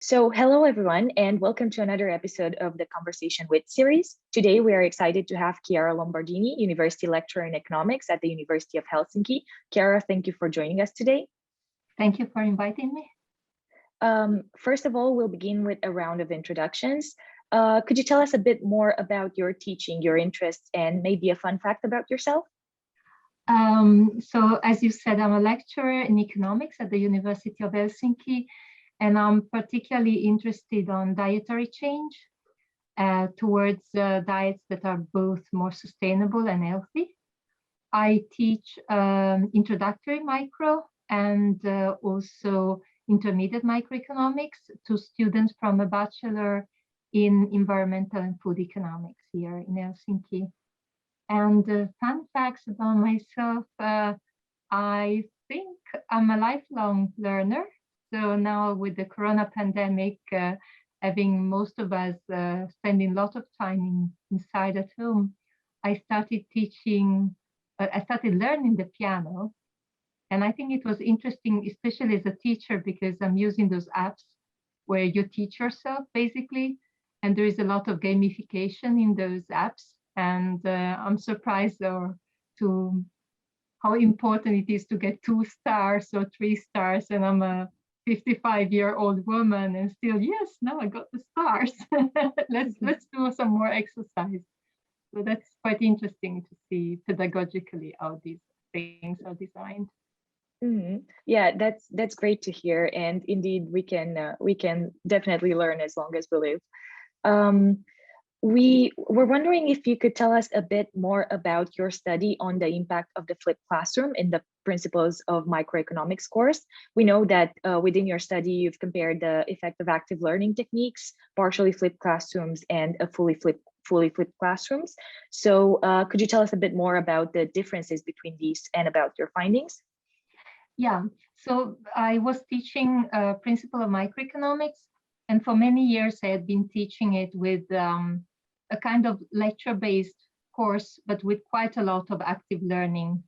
So, hello everyone, and welcome to another episode of the Conversation with series. Today, we are excited to have Chiara Lombardini, University Lecturer in Economics at the University of Helsinki. Chiara, thank you for joining us today. Thank you for inviting me. First of all, we'll begin with a round of introductions. Could you tell us a bit more about your teaching, your interests, and maybe a fun fact about yourself? So as you said, I'm a lecturer in economics at the University of Helsinki, and I'm particularly interested on dietary change towards diets that are both more sustainable and healthy. I teach introductory micro and also intermediate microeconomics to students from a bachelor in environmental and food economics here in Helsinki. And fun facts about myself, I think I'm a lifelong learner. So now with the Corona pandemic, having most of us spending a lot of time inside at home, I started learning the piano. And I think it was interesting, especially as a teacher, because I'm using those apps where you teach yourself basically. And there is a lot of gamification in those apps. And I'm surprised to how important it is to get 2 stars or 3 stars. And I'm a 55-year-old woman and still, yes, now I got the stars. let's do some more exercise. So that's quite interesting to see pedagogically how these things are designed. Mm-hmm. Yeah, that's great to hear. And indeed, we can definitely learn as long as we live. We were wondering if you could tell us a bit more about your study on the impact of the flipped classroom in the Principles of Microeconomics course. We know that within your study, you've compared the effect of active learning techniques, partially flipped classrooms, and a fully flipped classrooms. So could you tell us a bit more about the differences between these and about your findings? Yeah, so I was teaching Principle of Microeconomics, and for many years I had been teaching it with a kind of lecture-based course, but with quite a lot of active learning.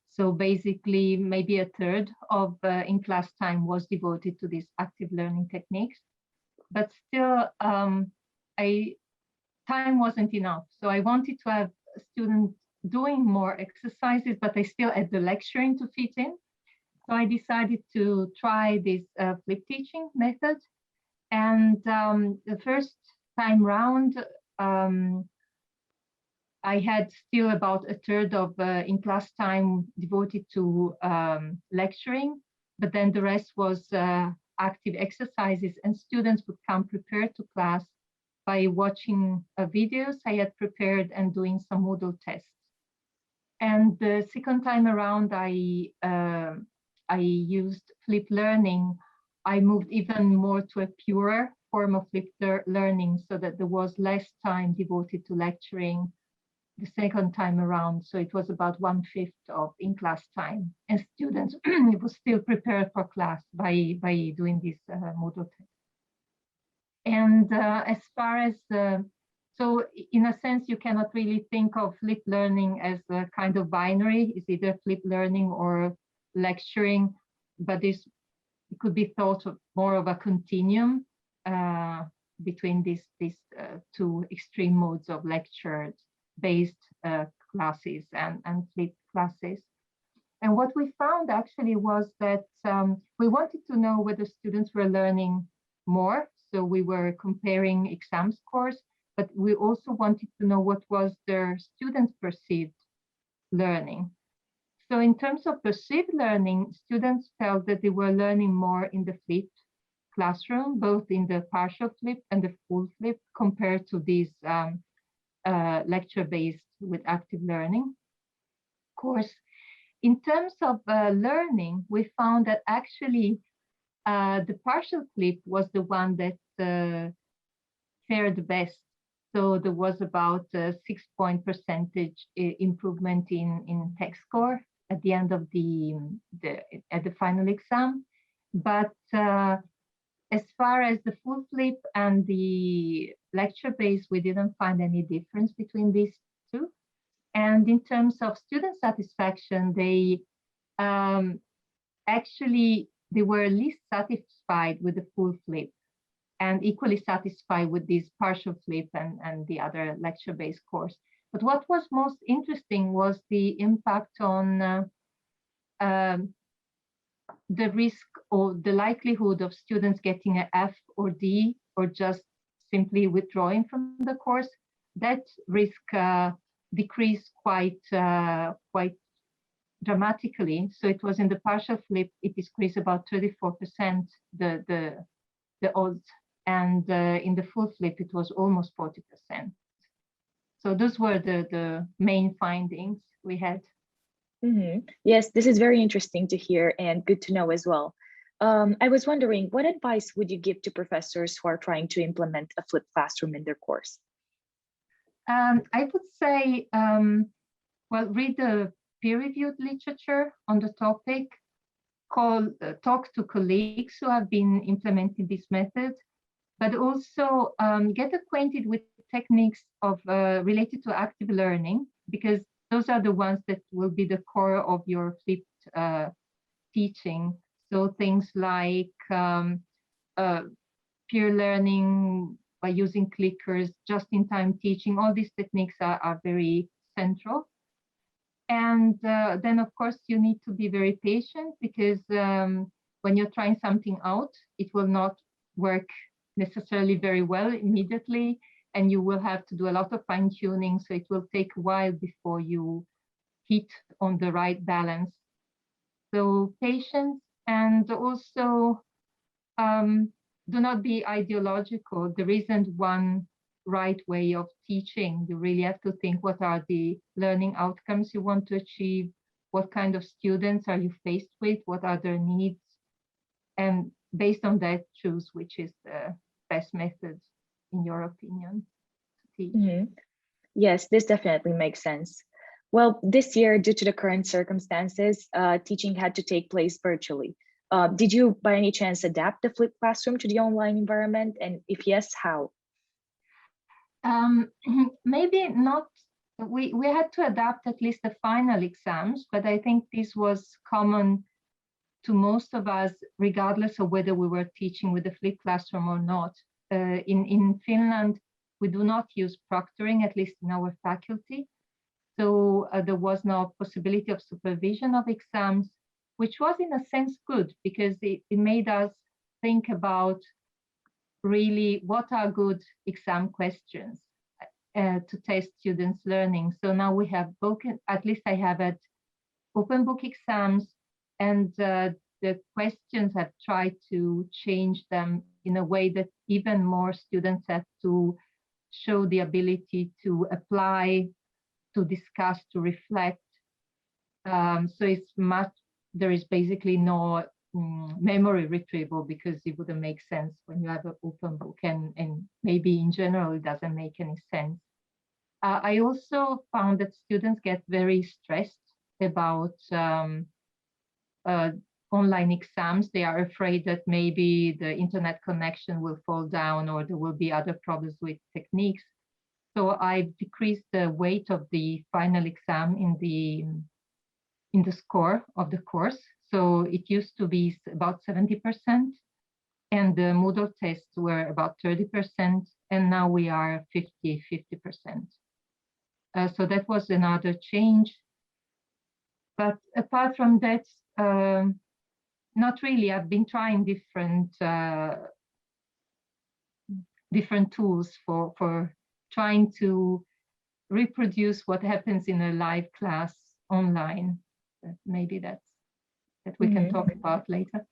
So basically, maybe a third of in-class time was devoted to these active learning techniques. But still, time wasn't enough. So I wanted to have students doing more exercises, but I still had the lecturing to fit in. So I decided to try this flip teaching method. And the first time round, I had still about a third of in-class time devoted to lecturing, but then the rest was active exercises, and students would come prepared to class by watching videos I had prepared and doing some Moodle tests. And the second time around, I used flipped learning. I moved even more to a purer form of flipped learning so that there was less time devoted to lecturing the second time around. So it was about 1/5 of in-class time. And students were still prepared for class by doing this Moodle test. And as far as, so in a sense, you cannot really think of flipped learning as a kind of binary. It's either flipped learning or lecturing, but it could be thought of more of a continuum between these two extreme modes of lecture-based classes and flipped classes. And what we found actually was that we wanted to know whether students were learning more. So we were comparing exam scores, but we also wanted to know what was their students' perceived learning. So in terms of perceived learning, students felt that they were learning more in the flipped classroom, both in the partial flip and the full flip, compared to these lecture-based with active learning course. In terms of learning, we found that actually the partial flip was the one that fared the best. So there was about a 6-point percentage improvement in tech score at the end of the final exam. But as far as the full flip and the lecture base, we didn't find any difference between these two. And in terms of student satisfaction, they actually they were least satisfied with the full flip. and equally satisfied with this partial flip and the other lecture-based course. But what was most interesting was the impact on um, the risk or the likelihood of students getting an F or D or just simply withdrawing from the course. That risk decreased quite dramatically. So it was in the partial flip, it decreased about 34%, the odds, and in the full flip, it was almost 40%. So those were the main findings we had. Yes, this is very interesting to hear and good to know as well. I was wondering, what advice would you give to professors who are trying to implement a flipped classroom in their course? I would say, well, read the peer-reviewed literature on the topic, talk to colleagues who have been implementing this method, but also get acquainted with techniques of related to active learning, because those are the ones that will be the core of your flipped teaching. So things like peer learning by using clickers, just-in-time teaching, all these techniques are very central. And then, of course, you need to be very patient, because when you're trying something out, it will not work necessarily very well immediately, and you will have to do a lot of fine-tuning. So it will take a while before you hit on the right balance. So patience, and also do not be ideological. There isn't one right way of teaching. You really have to think, what are the learning outcomes you want to achieve? What kind of students are you faced with? What are their needs? And based on that, choose which is the best method, in your opinion, to teach. Yes, this definitely makes sense. Well, this year, due to the current circumstances, teaching had to take place virtually. Did you, by any chance, adapt the flipped classroom to the online environment? And if yes, how? Maybe not. We had to adapt at least the final exams, but I think this was common to most of us, regardless of whether we were teaching with the flipped classroom or not. In Finland, we do not use proctoring, at least in our faculty. So there was no possibility of supervision of exams, which was in a sense good, because it made us think about really what are good exam questions to test students' learning. So now we have both, at least I have at open book exams, and the questions have tried to change them in a way that even more students have to show the ability to apply, to discuss, to reflect. So it's much, there is basically no memory retrieval, because it wouldn't make sense when you have an open book, and maybe in general it doesn't make any sense. I also found that students get very stressed about online exams. They are afraid that maybe the internet connection will fall down, or there will be other problems with techniques. So I've decreased the weight of the final exam in the score of the course. So it used to be about 70%, and the Moodle tests were about 30%, and now we are 50%. So that was another change. But apart from that, not really. I've been trying different tools for trying to reproduce what happens in a live class online. Maybe that we can talk about later.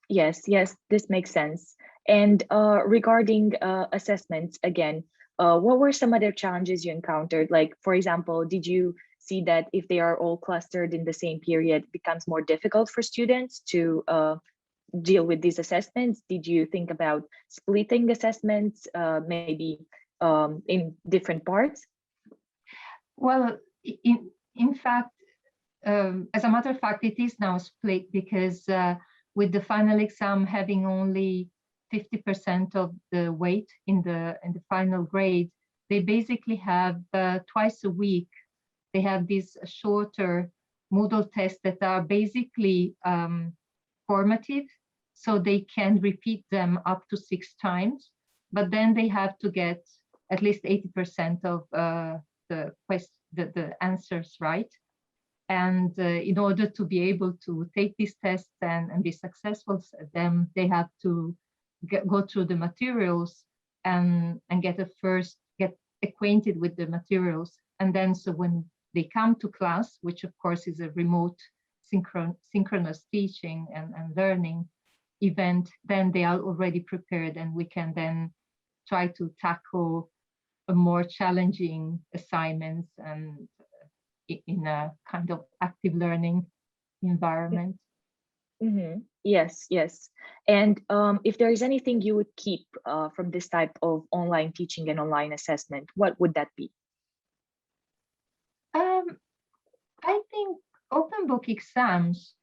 Yes, this makes sense. And regarding assessments, again, what were some other challenges you encountered? Like, for example, did you see that if they are all clustered in the same period, it becomes more difficult for students to deal with these assessments? Did you think about splitting assessments, maybe in different parts? Well, in fact, as a matter of fact, it is now split, because with the final exam having only 50% of the weight in the final grade, they basically have twice a week, they have these shorter Moodle tests that are basically formative. so they can repeat them up to 6 times, but then they have to get at least 80% of the answers right. And in order to be able to take these tests and be successful, then they have to go through the materials and get acquainted with the materials. And then so when they come to class, which of course is a remote synchronous teaching and learning event, then they are already prepared, and we can then try to tackle a more challenging assignments and in a kind of active learning environment. Mm-hmm. Yes, yes. And if there is anything you would keep from this type of online teaching and online assessment, what would that be? I think open book exams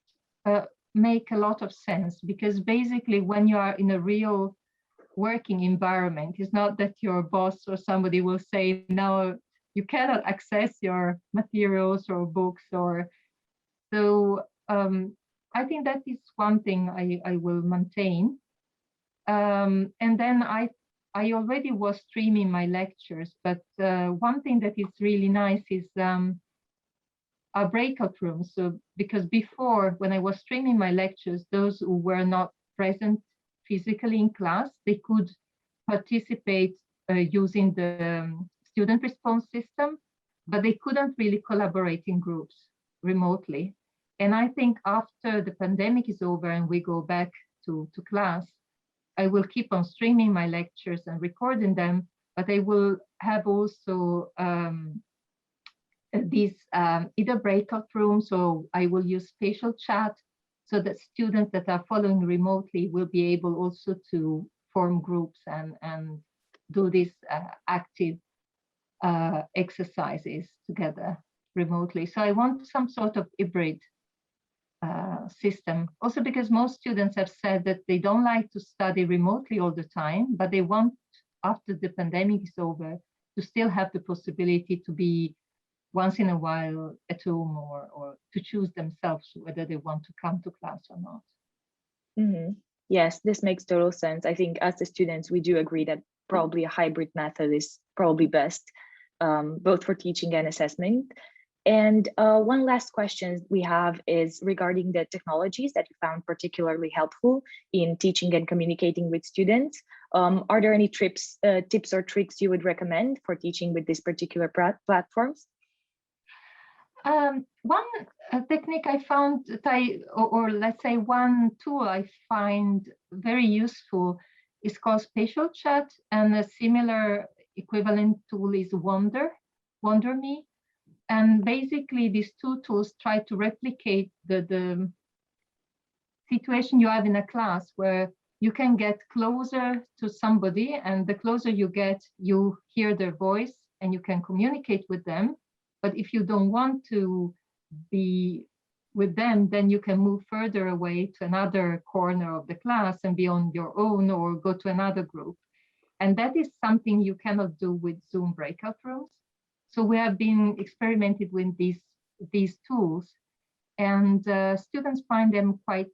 make a lot of sense, because basically when you are in a real working environment, it's not that your boss or somebody will say, no, you cannot access your materials or books, or so. I think that is one thing I will maintain. And then I already was streaming my lectures, but one thing that is really nice is our breakout rooms. So because before, when I was streaming my lectures, those who were not present physically in class, they could participate using the student response system, but they couldn't really collaborate in groups remotely. And I think after the pandemic is over and we go back to class, I will keep on streaming my lectures and recording them, but I will have also these either breakout rooms, or I will use spatial chat, so that students that are following remotely will be able also to form groups and do these active exercises together remotely. So I want some sort of hybrid system, also because most students have said that they don't like to study remotely all the time, but they want, after the pandemic is over, to still have the possibility to be once in a while at home, or to choose themselves whether they want to come to class or not. Mm-hmm. Yes, this makes total sense. I think as the students, we do agree that probably a hybrid method is probably best, both for teaching and assessment. And one last question we have is regarding the technologies that you found particularly helpful in teaching and communicating with students. Are there any tips or tricks you would recommend for teaching with these particular platforms? One technique I found that or let's say one tool I find very useful is called spatial chat, and a similar equivalent tool is WonderMe. And basically these two tools try to replicate the situation you have in a class, where you can get closer to somebody, and the closer you get, you hear their voice and you can communicate with them. But if you don't want to be with them, then you can move further away to another corner of the class and be on your own, or go to another group. And that is something you cannot do with Zoom breakout rooms. So we have been experimenting with these tools, and students find them quite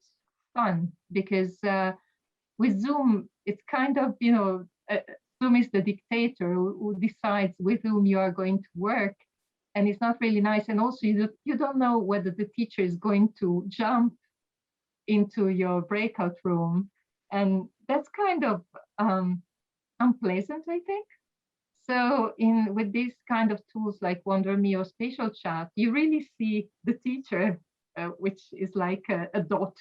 fun, because with Zoom, it's kind of, Zoom is the dictator who decides with whom you are going to work. And it's not really nice. And also you don't know whether the teacher is going to jump into your breakout room. And that's kind of unpleasant, I think. So with these kind of tools like WonderMe or Spatial Chat, you really see the teacher, which is like a dot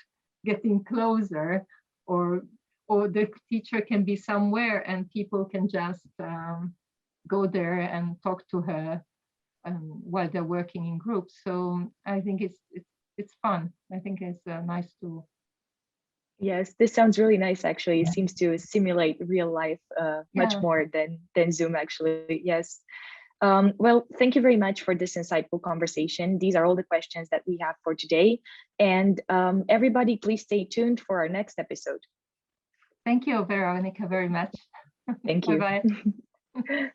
getting closer, or the teacher can be somewhere and people can just go there and talk to her while they're working in groups. So I think it's fun. I think it's a nice tool. Yes, this sounds really nice, actually. It seems to simulate real life much more than Zoom, actually. Yes. Well, thank you very much for this insightful conversation. These are all the questions that we have for today. And everybody, please stay tuned for our next episode. Thank you, Veronica, very much. Thank you. Bye-bye.